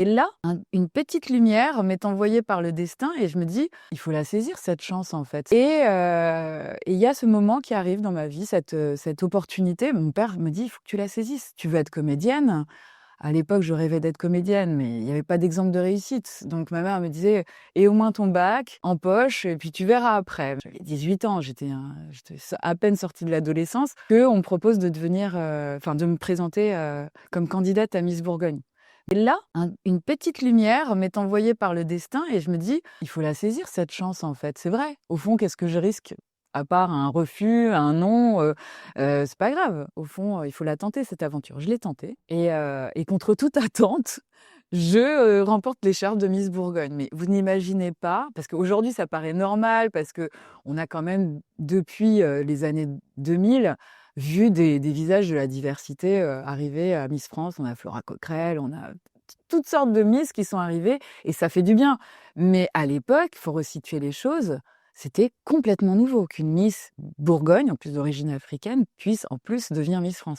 Et là, une petite lumière m'est envoyée par le destin et je me dis: «Il faut la saisir cette chance, en fait». Et il y a ce moment qui arrive dans ma vie, cette opportunité. Mon père me dit: «Il faut que tu la saisisses. Tu veux être comédienne?» À l'époque, je rêvais d'être comédienne, mais il y avait pas d'exemple de réussite. Donc ma mère me disait: «Et au moins ton bac en poche et puis tu verras après». J'avais 18 ans, j'étais à peine sortie de l'adolescence, qu'on me propose de devenir, de me présenter, comme candidate à Miss Bourgogne. Et là, une petite lumière m'est envoyée par le destin et je me dis: «Il faut la saisir cette chance, en fait». C'est vrai. Au fond, qu'est-ce que je risque? À part un refus, un non, c'est pas grave. Au fond, il faut la tenter cette aventure. Je l'ai tentée et contre toute attente, je, remporte l'écharpe de Miss Bourgogne. Mais vous n'imaginez pas, parce qu'aujourd'hui ça paraît normal, parce qu'on a quand même depuis, les années 2000 vu des visages de la diversité, arriver à Miss France. On a Flora Coquerel, on a toutes sortes de Miss qui sont arrivées et ça fait du bien. Mais à l'époque, il faut resituer les choses, c'était complètement nouveau qu'une Miss Bourgogne, en plus d'origine africaine, puisse en plus devenir Miss France.